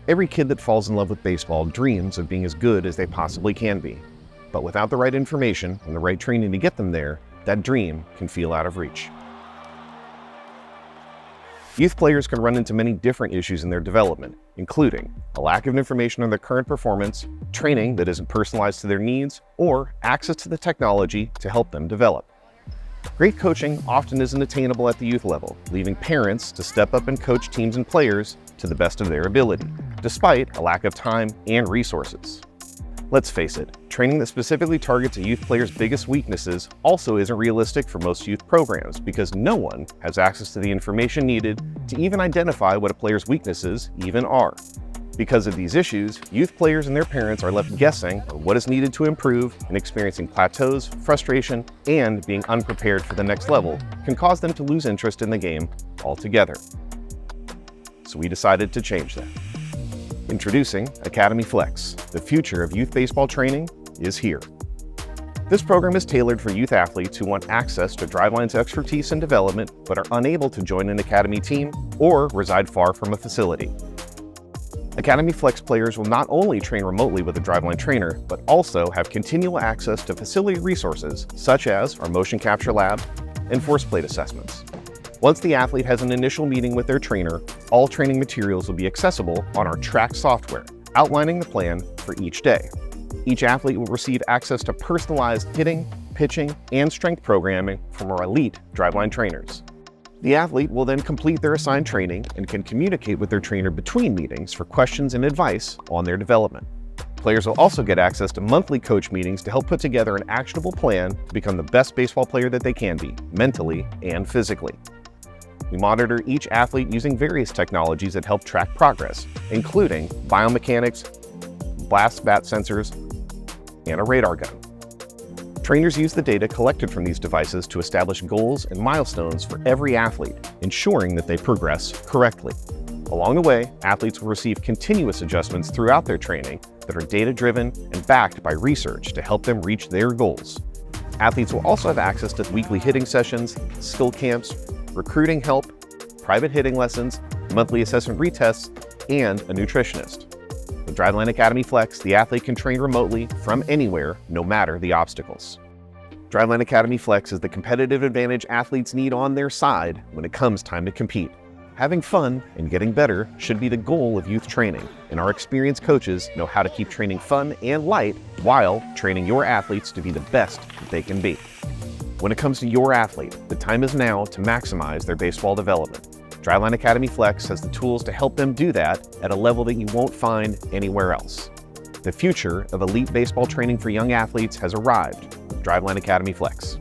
Every kid that falls in love with baseball dreams of being as good as they possibly can be. But without the right information and the right training to get them there, that dream can feel out of reach. Youth players can run into many different issues in their development, including a lack of information on their current performance, training that isn't personalized to their needs, or access to the technology to help them develop. Great coaching often isn't attainable at the youth level, leaving parents to step up and coach teams and players to the best of their ability, despite a lack of time and resources. Let's face it, training that specifically targets a youth player's biggest weaknesses also isn't realistic for most youth programs because no one has access to the information needed to even identify what a player's weaknesses even are. Because of these issues, youth players and their parents are left guessing on what is needed to improve, and experiencing plateaus, frustration, and being unprepared for the next level can cause them to lose interest in the game altogether. So we decided to change that. Introducing Academy Flex, the future of youth baseball training is here. This program is tailored for youth athletes who want access to Driveline's expertise and development but are unable to join an academy team or reside far from a facility. Academy Flex players will not only train remotely with a Driveline trainer, but also have continual access to facility resources such as our motion capture lab and force plate assessments. Once the athlete has an initial meeting with their trainer, all training materials will be accessible on our TRAQ software, outlining the plan for each day. Each athlete will receive access to personalized hitting, pitching, and strength programming from our elite Driveline trainers. The athlete will then complete their assigned training and can communicate with their trainer between meetings for questions and advice on their development. Players will also get access to monthly coach meetings to help put together an actionable plan to become the best baseball player that they can be, mentally and physically. We monitor each athlete using various technologies that help track progress, including biomechanics, blast bat sensors, and a radar gun. Trainers use the data collected from these devices to establish goals and milestones for every athlete, ensuring that they progress correctly. Along the way, athletes will receive continuous adjustments throughout their training that are data-driven and backed by research to help them reach their goals. Athletes will also have access to weekly hitting sessions, skill camps, recruiting help, private hitting lessons, monthly assessment retests, and a nutritionist. With Driveline Academy Flex, the athlete can train remotely from anywhere, no matter the obstacles. Driveline Academy Flex is the competitive advantage athletes need on their side when it comes time to compete. Having fun and getting better should be the goal of youth training, and our experienced coaches know how to keep training fun and light while training your athletes to be the best that they can be. When it comes to your athlete, the time is now to maximize their baseball development. Driveline Academy Flex has the tools to help them do that at a level that you won't find anywhere else. The future of elite baseball training for young athletes has arrived with Driveline Academy Flex.